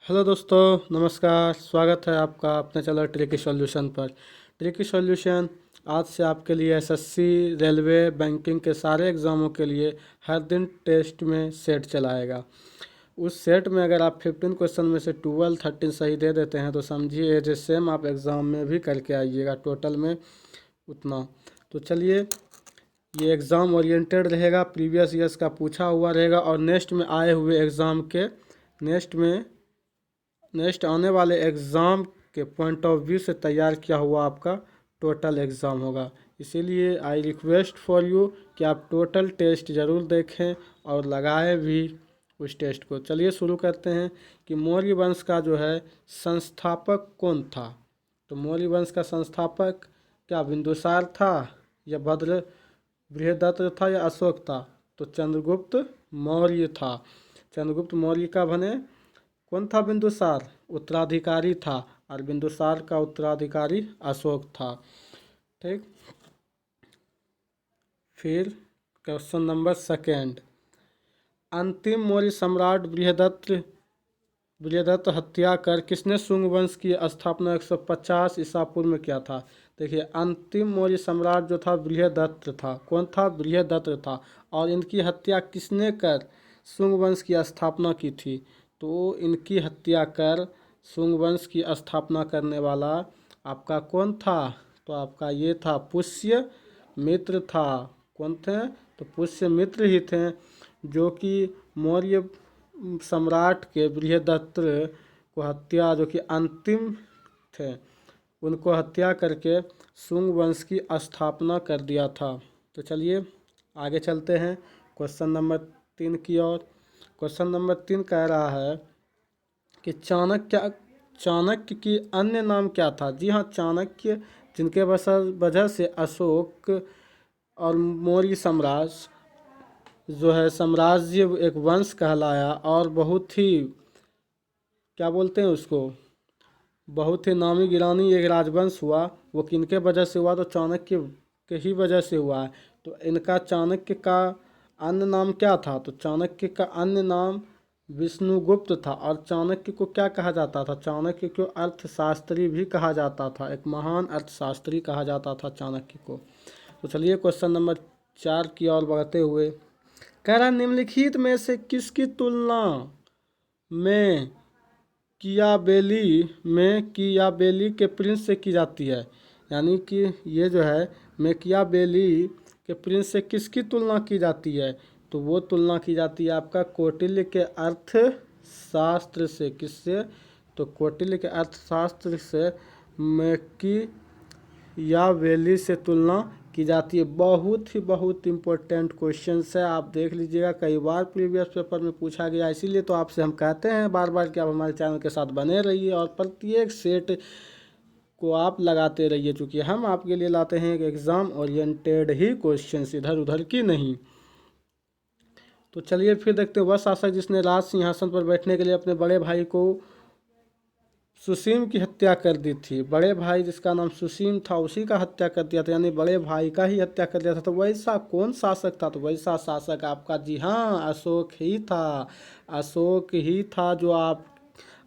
Hello दोस्तों, नमस्कार। स्वागत है आपका अपने चैनल ट्रिकी सॉल्यूशन पर। ट्रिकी सॉल्यूशन आज से आपके लिए एसएससी, रेलवे, बैंकिंग के सारे एग्ज़ामों के लिए हर दिन टेस्ट में सेट चलाएगा। उस सेट में अगर आप 15 क्वेश्चन में से 12, 13 सही दे देते हैं तो समझिए एज ए सेम आप एग्ज़ाम में भी करके आइएगा, टोटल में उतना। तो चलिए, ये एग्ज़ाम ओरिएंटेड रहेगा, प्रीवियस ईयर्स का पूछा हुआ रहेगा और नेक्स्ट में आए हुए एग्ज़ाम के नेक्स्ट आने वाले एग्ज़ाम के पॉइंट ऑफ व्यू से तैयार किया हुआ आपका टोटल एग्ज़ाम होगा। इसीलिए आई रिक्वेस्ट फॉर यू कि आप टोटल टेस्ट ज़रूर देखें और लगाएं भी उस टेस्ट को। चलिए शुरू करते हैं कि मौर्य वंश का जो है संस्थापक कौन था। तो मौर्य वंश का संस्थापक क्या बिंदुसार था, या भद्र बृहदत्त था, या अशोक था? तो चंद्रगुप्त मौर्य था। चंद्रगुप्त मौर्य का बने कौन था? बिंदुसार उत्तराधिकारी था और बिंदुसार का उत्तराधिकारी अशोक था। ठीक। फिर क्वेश्चन नंबर सेकेंड, अंतिम मौर्य सम्राट बृहदत्त हत्या कर किसने शुंग वंश की स्थापना 150 ईसा पूर्व में किया था? देखिए, अंतिम मौर्य सम्राट जो था बृहदत्त था। कौन था? बृहदत्त था। और इनकी हत्या किसने कर शुंग वंश की स्थापना की थी? तो इनकी हत्या कर शुंग वंश की स्थापना करने वाला आपका कौन था? तो आपका ये था पुष्य मित्र था। कौन थे? तो पुष्य मित्र ही थे, जो कि मौर्य सम्राट के बृहदत्त को हत्या, जो कि अंतिम थे, उनको हत्या करके शुंग वंश की स्थापना कर दिया था। तो चलिए आगे चलते हैं क्वेश्चन नंबर 3 की ओर। क्वेश्चन नंबर 3 कह रहा है कि चाणक्य की अन्य नाम क्या था? जी हाँ, चाणक्य, जिनके वजह से अशोक और मौर्य साम्राज्य एक वंश कहलाया और बहुत ही, क्या बोलते हैं उसको, बहुत ही नामी गिरानी एक राजवंश हुआ। वो किनके वजह से हुआ? तो चाणक्य के ही वजह से हुआ है। तो इनका चाणक्य का अन्य नाम क्या था? तो चाणक्य का अन्य नाम विष्णुगुप्त था। और चाणक्य को क्या कहा जाता था? चाणक्य को अर्थशास्त्री भी कहा जाता था, एक महान अर्थशास्त्री कहा जाता था चाणक्य को। तो चलिए क्वेश्चन नंबर 4 की ओर बढ़ते हुए कह रहा, निम्नलिखित में से किसकी तुलना में कियाबेली के प्रिंस से की जाती है? यानी कि ये जो है मेकियाबेली के प्रिंस से किसकी तुलना की जाती है? तो वो तुलना की जाती है आपका कौटिल्य के अर्थशास्त्र से। किससे? तो कौटिल्य के अर्थशास्त्र से मेकियाबेली से तुलना की जाती है। बहुत इम्पोर्टेंट क्वेश्चन है, आप देख लीजिएगा, कई बार प्रीवियस पेपर में पूछा गया। इसीलिए तो आपसे हम कहते हैं बार बार कि आप हमारे चैनल के साथ बने रहिए और प्रत्येक सेट को आप लगाते रहिए, क्योंकि हम आपके लिए लाते हैं एक एग्ज़ाम ओरिएंटेड ही क्वेश्चन, इधर उधर की नहीं। तो चलिए फिर देखते हैं, वह शासक जिसने राज सिंहासन पर बैठने के लिए अपने बड़े भाई को सुसीम की हत्या कर दी थी। बड़े भाई जिसका नाम सुसीम था उसी का हत्या कर दिया था, यानी बड़े भाई का ही हत्या कर दिया था। तो वैसा कौन शासक था? तो वैसा शासक आपका, जी हाँ, अशोक ही था। अशोक ही था जो आप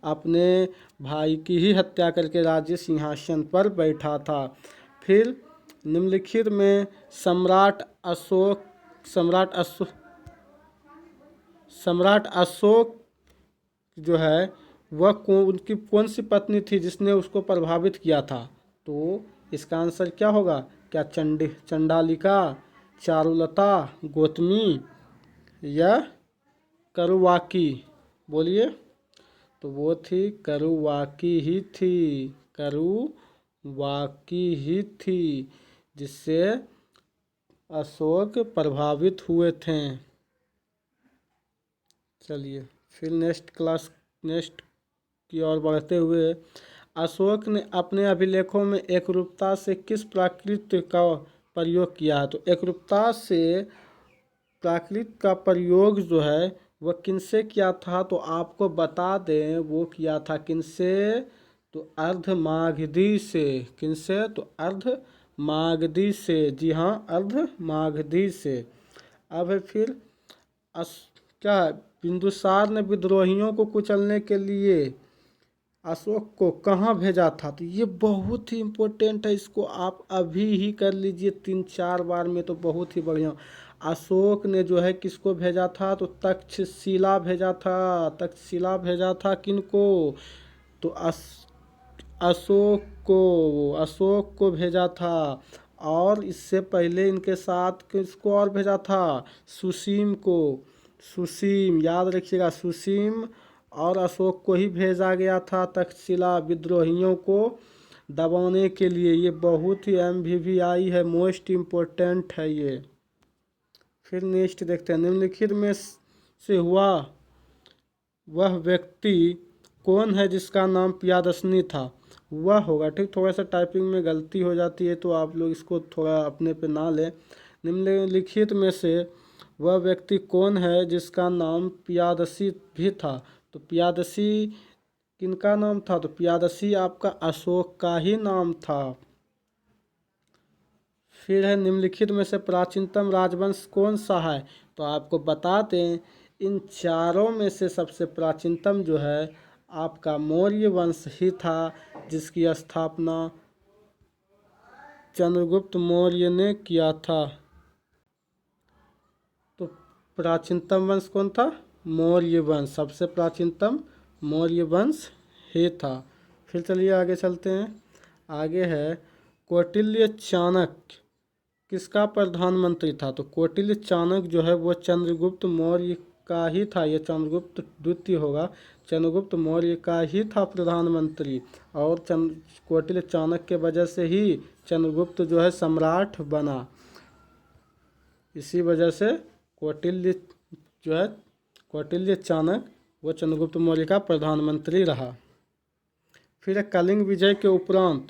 अपने भाई की ही हत्या करके राज्य सिंहासन पर बैठा था। फिर निम्नलिखित में सम्राट अशोक जो है वह उनकी कौन सी पत्नी थी जिसने उसको प्रभावित किया था? तो इसका आंसर क्या होगा? क्या चंडालिका, चारुलता, गौतमी या करुवाकी? बोलिए। तो वो थी करुवाकी ही थी। करुवाकी ही थी जिससे अशोक प्रभावित हुए थे। चलिए फिर नेक्स्ट की ओर बढ़ते हुए, अशोक ने अपने अभिलेखों में एकरूपता से किस प्राकृत का प्रयोग किया है? तो एकरूपता से प्राकृत का प्रयोग जो है वह किनसे किया था? तो आपको बता दें, वो किया था किनसे? तो अर्धमागधी से। किनसे? तो अर्धमागधी से। जी हाँ, अर्धमागधी से। अब है फिर क्या है? बिंदुसार ने विद्रोहियों को कुचलने के लिए अशोक को कहाँ भेजा था? तो ये बहुत ही इम्पोर्टेंट है, इसको आप अभी ही कर लीजिए 3-4 बार में, तो बहुत ही बढ़िया। अशोक ने जो है किसको भेजा था? तो तक्षशिला भेजा था। तक्षशिला भेजा था किनको? तो अशोक को भेजा था। और इससे पहले इनके साथ किसको और भेजा था? सुसीम को। सुसीम, याद रखिएगा, सुसीम और अशोक को ही भेजा गया था तक्षशिला विद्रोहियों को दबाने के लिए। ये बहुत ही MVVI है, मोस्ट इम्पोर्टेंट है ये। फिर नेक्स्ट देखते हैं, निम्नलिखित में से हुआ वह व्यक्ति कौन है जिसका नाम प्रियदर्शनी था? वह होगा, ठीक। थोड़ा सा टाइपिंग में गलती हो जाती है तो आप लोग इसको थोड़ा अपने पे ना लें। निम्नलिखित में से वह व्यक्ति कौन है जिसका नाम प्रियदर्शी भी था? तो प्रियदर्शी किनका नाम था? तो प्रियदर्शी आपका अशोक का ही नाम था। फिर है, निम्नलिखित में से प्राचीनतम राजवंश कौन सा है? तो आपको बता दें, इन चारों में से सबसे प्राचीनतम जो है आपका मौर्य वंश ही था, जिसकी स्थापना चंद्रगुप्त मौर्य ने किया था। तो प्राचीनतम वंश कौन था? मौर्य वंश, सबसे प्राचीनतम मौर्य वंश ही था। फिर चलिए आगे चलते हैं। आगे है, कौटिल्य चाणक्य किसका प्रधानमंत्री था? तो कौटिल्य चाणक्य जो है वो चंद्रगुप्त मौर्य का ही था। ये चंद्रगुप्त द्वितीय होगा, चंद्रगुप्त मौर्य का ही था प्रधानमंत्री। और कौटिल्य चाणक्य के वजह से ही चंद्रगुप्त जो है सम्राट बना। इसी वजह से कौटिल्य जो है, कौटिल्य चाणक्य वो चंद्रगुप्त मौर्य का प्रधानमंत्री रहा। फिर कलिंग विजय के उपरांत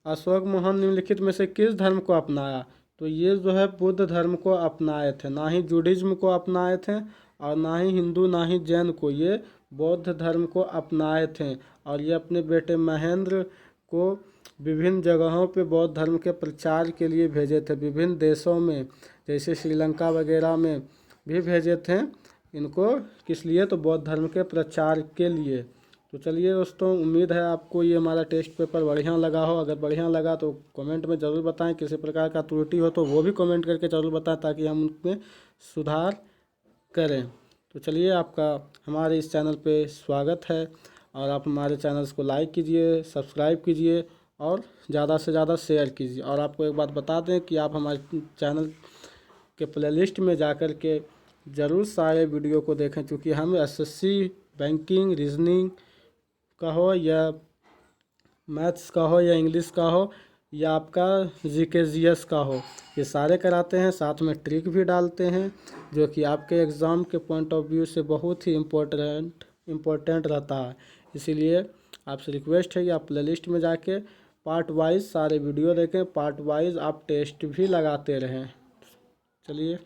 अशोक मोहन निम्नलिखित में से किस धर्म को अपनाया? तो ये जो है बुद्ध धर्म को अपनाए थे, ना ही जूडिज्म को अपनाए थे और ना ही हिंदू ना ही जैन को, ये बौद्ध धर्म को अपनाए थे। और ये अपने बेटे महेंद्र को विभिन्न जगहों पे बौद्ध धर्म के प्रचार के लिए भेजे थे, विभिन्न देशों में, जैसे श्रीलंका वगैरह में भी भेजे थे इनको। किस लिए? तो बौद्ध धर्म के प्रचार के लिए। तो चलिए दोस्तों, उम्मीद है आपको ये हमारा टेस्ट पेपर बढ़िया लगा हो। अगर बढ़िया लगा तो कमेंट में ज़रूर बताएं। किसी प्रकार का त्रुटि हो तो वो भी कमेंट करके ज़रूर बताएं, ताकि हम उनमें सुधार करें। तो चलिए, आपका हमारे इस चैनल पे स्वागत है, और आप हमारे चैनल्स को लाइक कीजिए, सब्सक्राइब कीजिए और ज़्यादा से ज़्यादा शेयर कीजिए। और आपको एक बात बता दें कि आप हमारे चैनल के प्लेलिस्ट में जाकर के ज़रूर सारे वीडियो को देखें, क्योंकि हम SSC, बैंकिंग, रीजनिंग का हो या मैथ्स का हो या इंग्लिश का हो या आपका GK GS का हो, ये सारे कराते हैं। साथ में ट्रिक भी डालते हैं, जो कि आपके एग्ज़ाम के पॉइंट ऑफ व्यू से बहुत ही इम्पोर्टेंट रहता है। इसीलिए आपसे रिक्वेस्ट है कि आप प्लेलिस्ट में जाके पार्ट वाइज सारे वीडियो देखें, पार्ट वाइज आप टेस्ट भी लगाते रहें। चलिए।